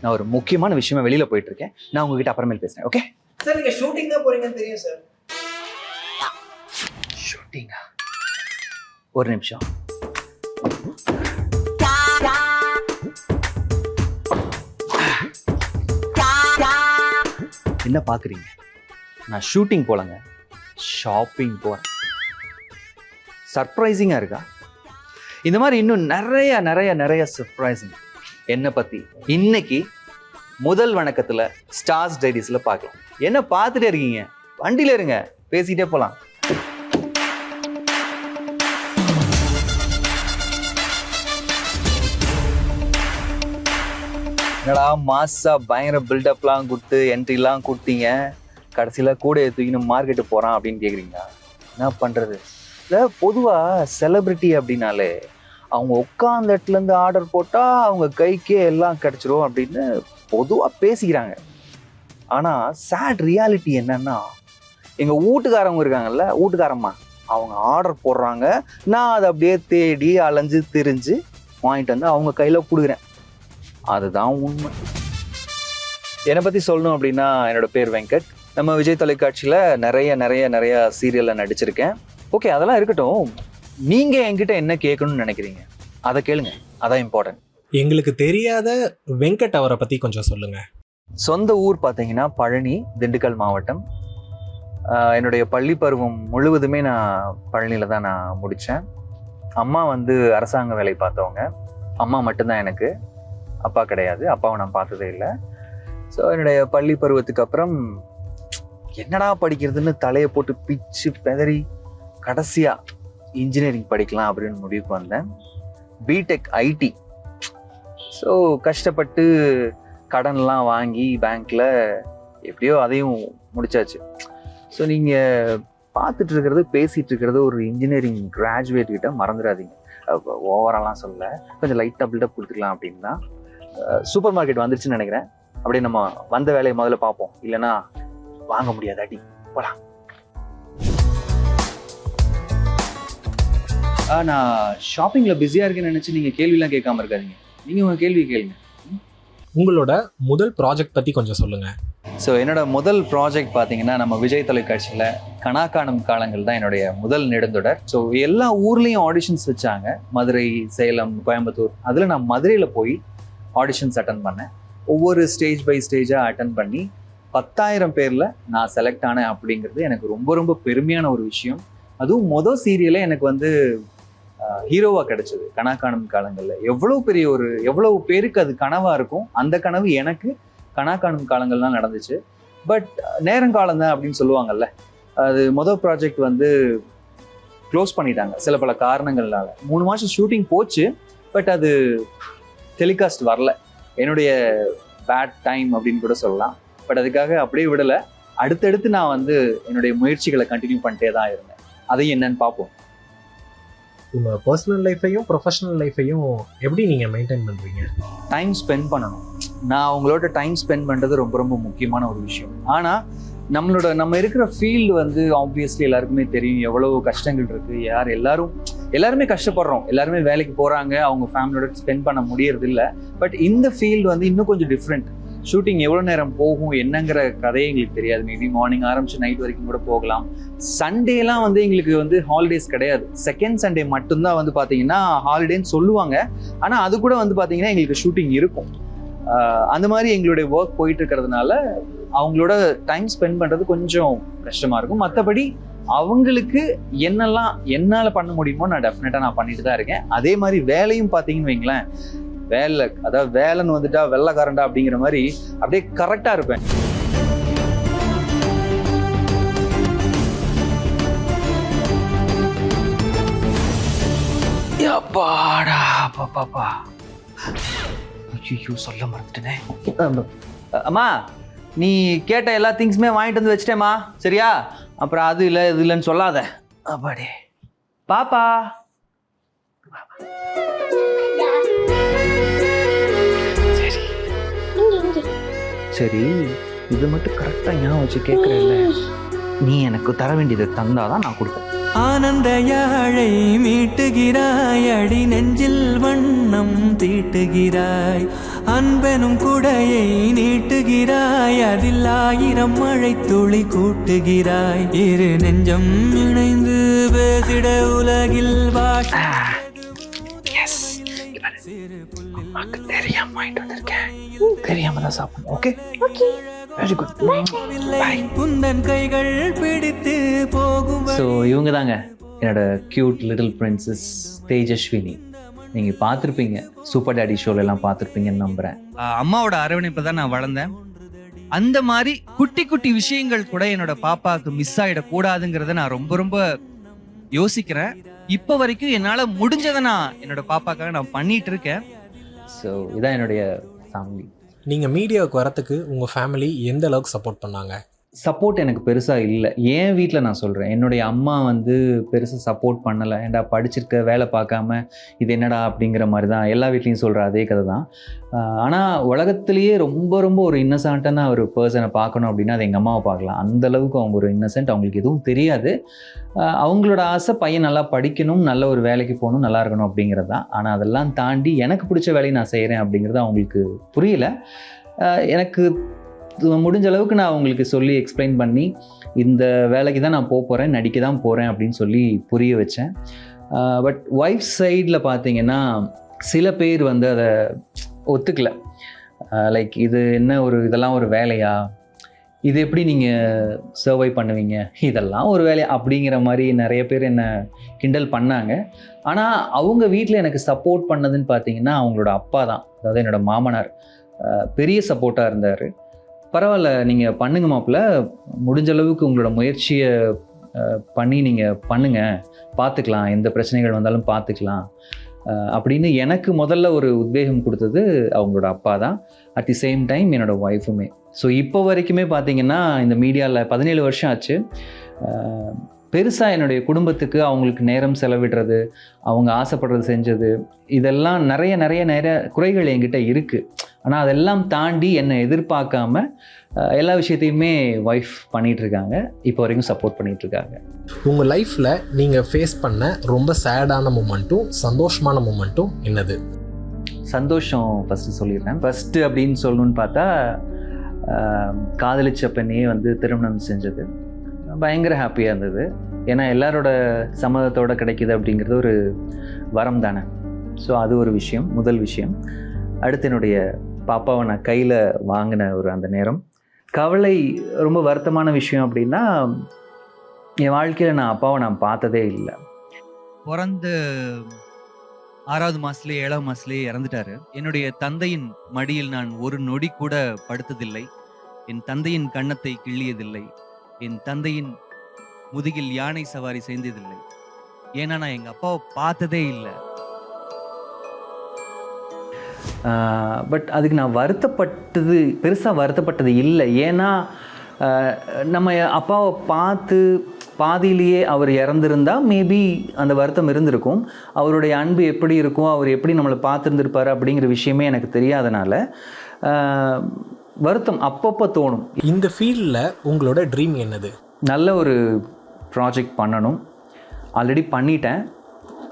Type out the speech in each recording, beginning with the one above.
நான் ஒரு முக்கியமான விஷயமா வெளியில போயிட்டு இருக்கேன். நான் உங்ககிட்ட அப்புறமேல் பேசுறேன். ஓகே சார் நீங்க ஷூட்டிங் தான் போறீங்கன்னு தெரியும் சார். ஷூட்டிங்கா? ஒரு நிமிஷம். என்ன பாக்குறீங்க? நான் ஷூட்டிங் போலங்க, ஷாப்பிங் போறேன். சர்ப்ரைசிங்கா இருக்கா? இந்த மாதிரி இன்னும் நிறைய நிறைய நிறைய சர்ப்ரைசிங் என்ன பத்தி இன்னைக்கு முதல் வணக்கத்துல ஸ்டார்ஸ் டைரிஸ்ல பார்க்கலாம். என்ன பார்த்துட்டே இருக்கீங்க? வண்டியில இருங்க, பேசிட்டே போலாம். என்னடா மாசா பயங்கர பில்டப்லாம் கொடுத்து என்ட்ரிலாம் கொடுத்தீங்க, கடைசியில் கூட தூக்கின்னு மார்க்கெட்டு போகிறான் அப்படின்னு கேட்குறீங்களா? என்ன பண்ணுறது? இல்லை, பொதுவாக செலிப்ரிட்டி அப்படின்னாலே அவங்க உட்காந்த இடத்துலேருந்து ஆர்டர் போட்டால் அவங்க கைக்கே எல்லாம் கிடச்சிரும் அப்படின்னு பொதுவாக பேசிக்கிறாங்க. ஆனால் சேட் ரியாலிட்டி என்னன்னா, எங்கள் வீட்டுக்காரவங்க இருக்காங்கல்ல, வீட்டுக்காரம்மா, அவங்க ஆர்டர் போடுறாங்க, நான் அதை அப்படியே தேடி அலைஞ்சு திரிஞ்சு வாங்கிட்டு வந்து அவங்க கையில் கொடுக்குறேன். அதுதான் உண்மை. என்னை பற்றி சொல்லணும் அப்படின்னா, என்னோட பேர் வெங்கட். நம்ம விஜய் தொலைக்காட்சியில் நிறைய நிறைய நிறைய சீரியலில் நடிச்சிருக்கேன். ஓகே, அதெல்லாம் இருக்கட்டும். நீங்கள் என்கிட்ட என்ன கேட்கணும்னு நினைக்கிறீங்க அதை கேளுங்க, அதான் இம்பார்ட்டன்ட். எங்களுக்கு தெரியாத வெங்கட் அவரை பற்றி கொஞ்சம் சொல்லுங்கள். சொந்த ஊர் பார்த்தீங்கன்னா பழனி, திண்டுக்கல் மாவட்டம். என்னுடைய பள்ளி பருவம் முழுவதுமே நான் பழனியில் தான் நான் முடித்தேன். அம்மா வந்து அரசாங்க வேலை பார்த்தவங்க. அம்மா மட்டும்தான் எனக்கு, அப்பா கிடையாது. அப்பாவை நான் பார்த்ததே இல்லை. ஸோ என்னுடைய பள்ளி பருவத்துக்கு அப்புறம் என்னடா படிக்கிறதுன்னு தலையை போட்டு பிச்சு பெதறி கடைசியாக இன்ஜினியரிங் படிக்கலாம் அப்படின்னு முடிவுக்கு வந்தேன். BTech ID. ஸோ கஷ்டப்பட்டு கடன்லாம் வாங்கி பேங்க்கில் எப்படியோ அதையும் முடிச்சாச்சு. ஸோ நீங்கள் பார்த்துட்டு இருக்கிறது, பேசிகிட்டு இருக்கிறது ஒரு இன்ஜினியரிங் கிராஜுவேட் கிட்ட மறந்துடாதீங்க. ஓவராலாம் சொல்ல, கொஞ்சம் லைட்டாக பில்டப் கொடுத்துக்கலாம் அப்படின்னா. சூப்பர் மார்க்கெட் வந்துருச்சுன்னு நினைக்கிறேன். அப்படியே நம்ம வந்த வேலையை முதல்ல பார்ப்போம், இல்லைன்னா வாங்க முடியாது அடி. போலாம். நான் ஷாப்பிங்கில் பிஸியாக இருக்கேன்னு நினச்சி நீங்கள் கேள்விலாம் கேட்காம இருக்காதீங்க. நீங்கள் உங்கள் கேள்வி கேளுங்க. உங்களோட முதல் ப்ராஜெக்ட் பற்றி கொஞ்சம் சொல்லுங்கள். ஸோ என்னோட முதல் ப்ராஜெக்ட் பார்த்தீங்கன்னா, நம்ம விஜய் தொலைக்காட்சியில் கனா காணும் காலங்கள் தான் என்னுடைய முதல் நெடுந்தொடர். ஸோ எல்லா ஊர்லேயும் ஆடிஷன்ஸ் வச்சாங்க, மதுரை, சேலம், கோயம்புத்தூர். அதில் நான் மதுரையில் போய் ஆடிஷன்ஸ் அட்டன் பண்ணேன். ஒவ்வொரு ஸ்டேஜ் பை ஸ்டேஜாக அட்டன் பண்ணி 10,000 பேரில் நான் செலக்ட் ஆனேன். அப்படிங்கிறது எனக்கு ரொம்ப ரொம்ப பெருமையான ஒரு விஷயம். அதுவும் மொதல் சீரியலே எனக்கு வந்து ஹீரோவாக கிடைச்சது கனா காணும் காலங்களில். எவ்வளவு பேருக்கு அது கனவாக இருக்கும். அந்த கனவு எனக்கு கனா காணும் காலங்கள் தான் நடந்துச்சு. பட் நேரங்காலம் தான் அப்படின்னு சொல்லுவாங்கல்ல, அது மொதல் ப்ராஜெக்ட் வந்து க்ளோஸ் பண்ணிட்டாங்க சில பல காரணங்கள்னால. 3 மாதம் ஷூட்டிங் போச்சு, பட் அது டெலிகாஸ்ட் வரல. என்னுடைய பேட் டைம் அப்படின்னு கூட சொல்லலாம். பட் அதுக்காக அப்படியே விடலை. அடுத்தடுத்து நான் வந்து என்னுடைய முயற்சிகளை கண்டினியூ பண்ணிட்டே தான் இருந்தேன். அதையும் என்னன்னு பார்ப்போம். உங்கள் பர்சனல் லைஃப்பையும் ப்ரொஃபஷனல் லைஃப்பையும் எப்படி நீங்கள் மெயின்டைன் பண்ணுறீங்க? டைம் ஸ்பெண்ட் பண்ணணும். நான் அவங்களோட டைம் ஸ்பெண்ட் பண்ணுறது ரொம்ப ரொம்ப முக்கியமான ஒரு விஷயம். ஆனால் நம்ம இருக்கிற ஃபீல்டு வந்து ஆப்வியஸ்லி எல்லாருக்குமே தெரியும் எவ்வளோ கஷ்டங்கள் இருக்குது. எல்லாருமே கஷ்டப்படுறோம். எல்லாருமே வேலைக்கு போகிறாங்க, அவங்க ஃபேமிலியோட ஸ்பெண்ட் பண்ண முடியறது இல்லை. பட் இந்த ஃபீல்டு வந்து இன்னும் கொஞ்சம் டிஃப்ரெண்ட். ஷூட்டிங் எவ்வளோ நேரம் போகும் என்னங்கிற கதையே எங்களுக்கு தெரியாது. மேபி மார்னிங் ஆரம்பிச்சு நைட் வரைக்கும் கூட போகலாம். சண்டேலாம் வந்து எங்களுக்கு வந்து ஹாலிடேஸ் கிடையாது. செகண்ட் சண்டே மட்டும்தான் வந்து பார்த்தீங்கன்னா ஹாலிடேன்னு சொல்லுவாங்க. ஆனால் அது கூட வந்து பார்த்தீங்கன்னா எங்களுக்கு ஷூட்டிங் இருக்கும். அந்த மாதிரி எங்களுடைய ஒர்க் போயிட்டு இருக்கிறதுனால அவங்களோட டைம் ஸ்பெண்ட் பண்ணுறது கொஞ்சம் கஷ்டமாக இருக்கும். மற்றபடி அவங்களுக்கு என்னெல்லாம் என்னால் பண்ண முடியுமோ நான் டெஃபினட்டாக நான் பண்ணிட்டு தான் இருக்கேன். அதே மாதிரி வேலையும் பார்த்தீங்கன்னு வைங்களேன், வேலைன்னு வந்துட்டா வெள்ளைக்காரண்டா அப்படிங்கிற மாதிரி அப்படியே கரெக்டாக இருப்பேன். சொல்ல மறந்துட்டேனே. அம்மா, நீ கேட்ட எல்லா திங்ஸுமே வாங்கிட்டு வந்து வச்சிட்டேம்மா, சரியா? அப்புறம் அது இல்லை இது இல்லைன்னு சொல்லாத. அப்பாடே பாப்பா. சரி, இது மட்டும் கரெக்டா ஞாபகம் வச்சு கேட்கறேன்ல, நீ எனக்கு தர வேண்டியதை தந்தாதான் நான் கொடுப்பேன். ஆனந்த யாழை மீட்டுகிறாய், அடி நெஞ்சில் வண்ணம் தீட்டுகிறாய். அன்பெனும் குடையை நீட்டுகிறாய், அதில் 1000 மழை துளி கூட்டுகிறாய். இரு நெஞ்சம் இணைந்து பேசிட உலகில் பாஷை தெரியாம தான் சாப்பிடணும். Okay, very good, bye. Kundan கைகள் பிடித்து போகும். ஸோ இவங்க தாங்க என்னோட க்யூட் லிட்டில் பிரின்சஸ் தேஜஸ்வினி. நீங்கள் பார்த்துருப்பீங்க, சூப்பர் டேடி ஷோலெல்லாம் பார்த்துருப்பீங்கன்னு நம்புகிறேன். அம்மாவோட அரவணைப்பில் தான் நான் வளர்ந்தேன். அந்த மாதிரி குட்டி குட்டி விஷயங்கள் கூட என்னோட பாப்பாவுக்கு மிஸ் ஆகிடக்கூடாதுங்கிறத நான் ரொம்ப ரொம்ப யோசிக்கிறேன். இப்போ வரைக்கும் என்னால் முடிஞ்சதை நான் என்னோட பாப்பாக்காக நான் பண்ணிட்டு இருக்கேன். ஸோ இதான் என்னுடைய ஃபேமிலி. நீங்கள் மீடியாவுக்கு வரத்துக்கு உங்கள் ஃபேமிலி எந்த அளவுக்கு சப்போர்ட் பண்ணாங்க? சப்போர்ட் எனக்கு பெருசாக இல்லை. என் வீட்டில் நான் சொல்கிறேன், என்னுடைய அம்மா வந்து பெருசாக சப்போர்ட் பண்ணலை. ஏன்டா படிச்சிருக்க, வேலை பார்க்காம இது என்னடா அப்படிங்கிற மாதிரி தான் எல்லா வீட்லேயும் சொல்கிற அதே கதை தான். ஆனால் உலகத்துலேயே ரொம்ப ரொம்ப ஒரு இன்னசென்ட்டான ஒரு பர்சனை பார்க்கணும் அப்படின்னா அது எங்கள் அம்மாவை பார்க்கலாம். அந்தளவுக்கு அவங்க ஒரு இன்னசென்ட், அவங்களுக்கு எதுவும் தெரியாது. அவங்களோட ஆசை பையன் நல்லா படிக்கணும், நல்ல ஒரு வேலைக்கு போகணும், நல்லா இருக்கணும் அப்படிங்கிறது தான். ஆனால் அதெல்லாம் தாண்டி எனக்கு பிடிச்ச வேலையை நான் செய்கிறேன் அப்படிங்கிறது அவங்களுக்கு புரியல. எனக்கு முடிஞ்ச அளவுக்கு நான் அவங்களுக்கு சொல்லி எக்ஸ்பிளைன் பண்ணி இந்த வேலைக்கு தான் நான் போகிறேன், நடிக்க தான் போகிறேன் அப்படின்னு சொல்லி புரிய வச்சேன். பட் ஒய்ஃப் சைடில் பார்த்தீங்கன்னா சில பேர் வந்து அதை ஒத்துக்கலை. லைக் இது என்ன ஒரு இதெல்லாம் ஒரு வேலையா, இது எப்படி நீங்கள் சர்வை பண்ணுவீங்க, இதெல்லாம் ஒரு வேலையா அப்படிங்கிற மாதிரி நிறைய பேர் என்னை கிண்டல் பண்ணாங்க. ஆனால் அவங்க வீட்டில் எனக்கு சப்போர்ட் பண்ணதுன்னு பார்த்தீங்கன்னா அவங்களோட அப்பா தான், அதாவது என்னோடய மாமனார் பெரிய சப்போர்ட்டாக இருந்தார். பரவாயில்ல, நீங்கள் பண்ணுங்க மாப்பிள்ள, முடிஞ்ச அளவுக்கு உங்களோட முயற்சியை பண்ணி நீங்கள் பண்ணுங்கள், பார்த்துக்கலாம், எந்த பிரச்சனைகள் வந்தாலும் பார்த்துக்கலாம் அப்படின்னு எனக்கு முதல்ல ஒரு உத்வேகம் கொடுத்தது அவங்களோட அப்பா தான். அட் தி சேம் டைம் என்னோடய ஒய்ஃபுமே. ஸோ இப்போ வரைக்குமே பார்த்தீங்கன்னா இந்த மீடியாவில் 17 வருஷம் ஆச்சு. பெருசாக என்னுடைய குடும்பத்துக்கு அவங்களுக்கு நேரம் செலவிடுறது, அவங்க ஆசைப்படுறது செஞ்சது, இதெல்லாம் நிறைய நிறைய நிறைய குறைகள் என்கிட்ட இருக்குது. ஆனால் அதெல்லாம் தாண்டி என்னை எதிர்பார்க்காம எல்லா விஷயத்தையுமே ஒய்ஃப் பண்ணிகிட்ருக்காங்க, இப்போ வரைக்கும் சப்போர்ட் பண்ணிகிட்ருக்காங்க. உங்கள் லைஃப்பில் நீங்கள் ஃபேஸ் பண்ண ரொம்ப சேடான மூமெண்ட்டும் சந்தோஷமான மூமெண்ட்டும் என்னது? சந்தோஷம் ஃபஸ்ட்டு சொல்லிடுறேன். ஃபஸ்ட்டு அப்படின்னு சொல்லணுன்னு பார்த்தா காதலிச்ச பெண்ணையே வந்து திருமணம் செஞ்சது பயங்கர ஹாப்பியாக இருந்தது. ஏன்னா எல்லாரோட சம்மதத்தோடு கிடைக்கிது அப்படிங்கிறது ஒரு வரம் தானே. ஸோ அது ஒரு விஷயம், முதல் விஷயம். அடுத்து என்னுடைய பாப்பாவை நான் கையில் வாங்கின ஒரு அந்த நேரம். கவலை, ரொம்ப வருத்தமான விஷயம் அப்படின்னா என் வாழ்க்கையில் நான் அப்பாவை நான் பார்த்ததே இல்லை. பிறந்த 6வது மாதத்துலேயே 7வது மாதத்துலேயே இறந்துட்டாரு. என்னுடைய தந்தையின் மடியில் நான் ஒரு நொடி கூட படுத்ததில்லை. என் தந்தையின் கன்னத்தை கிள்ளியதில்லை. என் தந்தையின் முதுகில் யானை சவாரி செய்ததில்லை. ஏன்னா நான் எங்கள் அப்பாவை பார்த்ததே இல்லை. பட் அதுக்கு நான் பெருசாக வருத்தப்பட்டது இல்லை. ஏன்னா நம்ம அப்பாவை பார்த்து பாதியிலேயே அவர் இறந்துருந்தால் மேபி அந்த வருத்தம் இருந்திருக்கும். அவருடைய அன்பு எப்படி இருக்கும், அவர் எப்படி நம்மளை பார்த்துருந்துருப்பார் அப்படிங்கிற விஷயமே எனக்கு தெரியாதனால வருத்தம் அப்பப்போ தோணும். இந்த ஃபீல்டில் உங்களோட ட்ரீம் என்னது? நல்ல ஒரு ப்ராஜெக்ட் பண்ணணும். ஆல்ரெடி பண்ணிட்டேன்,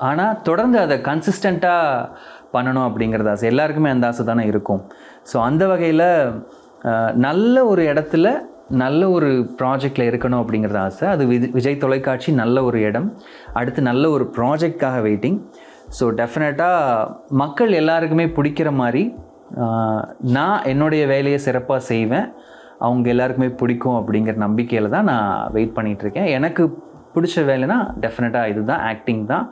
ஆனால் தொடர்ந்து அதை கன்சிஸ்டண்ட்டாக பண்ணணும் அப்படிங்கிறது ஆசை. எல்லாருக்குமே அந்த ஆசை தானே இருக்கும். ஸோ அந்த வகையில் நல்ல ஒரு இடத்துல நல்ல ஒரு ப்ராஜெக்டில் இருக்கணும் அப்படிங்கிறது ஆசை. அது விஜய் தொலைக்காட்சி நல்ல ஒரு இடம். அடுத்து நல்ல ஒரு ப்ராஜெக்டாக வெயிட்டிங். ஸோ டெஃபினட்டாக மக்கள் எல்லாருக்குமே பிடிக்கிற மாதிரி நான் என்னுடைய வேலையை சிறப்பாக செய்வேன், அவங்க எல்லாருக்குமே பிடிக்கும் அப்படிங்கிற நம்பிக்கையில் தான் நான் வெயிட் பண்ணிகிட்ருக்கேன். எனக்கு பிடிச்ச வேலைனா டெஃபினட்டாக இதுதான், ஆக்டிங் தான்.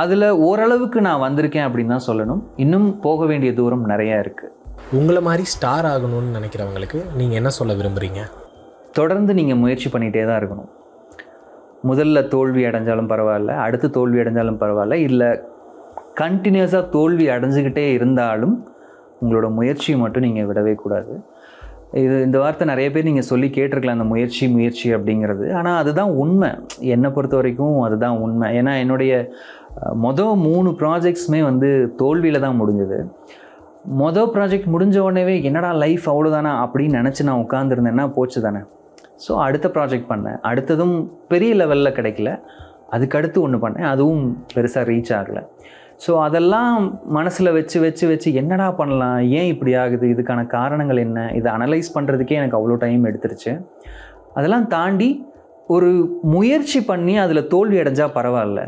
அதில் ஓரளவுக்கு நான் வந்திருக்கேன் அப்படின்னு தான் சொல்லணும். இன்னும் போக வேண்டிய தூரம் நிறையா இருக்குது. உங்களை மாதிரி ஸ்டார் ஆகணும்னு நினைக்கிறவங்களுக்கு நீங்கள் என்ன சொல்ல விரும்புகிறீங்க? தொடர்ந்து நீங்கள் முயற்சி பண்ணிகிட்டே தான் இருக்கணும். முதல்ல தோல்வி அடைஞ்சாலும் பரவாயில்ல, அடுத்து தோல்வி அடைஞ்சாலும் பரவாயில்ல, இல்லை கண்டினியூஸாக தோல்வி அடைஞ்சிக்கிட்டே இருந்தாலும் உங்களோட முயற்சியை மட்டும் நீங்கள் விடவே கூடாது. இந்த வார்த்தை நிறைய பேர் நீங்கள் சொல்லி கேட்டிருக்கலாம், அந்த முயற்சி அப்படிங்கிறது. ஆனால் அதுதான் உண்மை, என்னை பொறுத்த வரைக்கும் அதுதான் உண்மை. ஏன்னா என்னுடைய மொதல் 3 ப்ராஜெக்ட்ஸுமே வந்து தோல்வியில் தான் முடிஞ்சது. மொதல் ப்ராஜெக்ட் முடிஞ்ச உடனே என்னடா லைஃப் அவ்வளோதானா அப்படின்னு நினச்சி நான் உட்காந்துருந்தேன்னா போச்சு தானே. ஸோ அடுத்த ப்ராஜெக்ட் பண்ணேன், அடுத்ததும் பெரிய லெவலில் கிடைக்கல. அதுக்கடுத்து ஒன்று பண்ணேன், அதுவும் பெருசாக ரீச் ஆகலை. ஸோ அதெல்லாம் மனசில் வச்சு வச்சு வச்சு என்னடா பண்ணலாம், ஏன் இப்படி ஆகுது, இதுக்கான காரணங்கள் என்ன, இதை அனலைஸ் பண்ணுறதுக்கே எனக்கு அவ்வளோ டைம் எடுத்துருச்சு. அதெல்லாம் தாண்டி ஒரு முயற்சி பண்ணி அதில் தோல்வி அடைஞ்சால் பரவாயில்ல,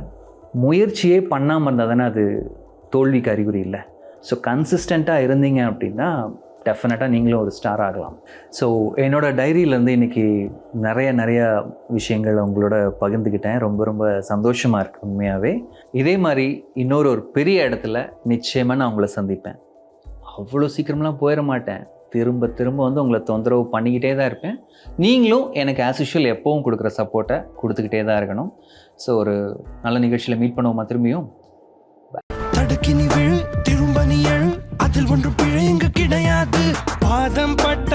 முயற்சியே பண்ணாமல் இருந்தால் தானே அது தோல்விக்கு அறிகுறி இல்லை. ஸோ கன்சிஸ்டண்ட்டாக இருந்தீங்க அப்படின்னா டெஃபினட்டாக நீங்களும் ஒரு ஸ்டார் ஆகலாம். ஸோ என்னோடய டைரியிலேருந்து இன்றைக்கி நிறைய விஷயங்கள் உங்களோட பகிர்ந்துக்கிட்டேன். ரொம்ப ரொம்ப சந்தோஷமாக இருக்குது உண்மையாகவே. இதே மாதிரி இன்னொரு பெரிய இடத்துல நிச்சயமாக நான் உங்களை சந்திப்பேன். அவ்வளோ சீக்கிரமெலாம் போயிட மாட்டேன். திரும்ப வந்து உங்களை தொந்தரவு பண்ணிக்கிட்டே தான் இருப்பேன். நீங்களும் எனக்கு ஆஸ் யூஷுவல் எப்போவும் கொடுக்குற சப்போர்ட்டை கொடுத்துக்கிட்டே தான் இருக்கணும். ஸோ ஒரு நல்ல நிகழ்ச்சியில் மீட் பண்ணுவோமா திரும்பியும். தடுக்கி நீ விழு, திரும்ப நீ எழு, அதில் ஒன்றும் பிழை இங்கு கிடையாது. பாதம் பட்ட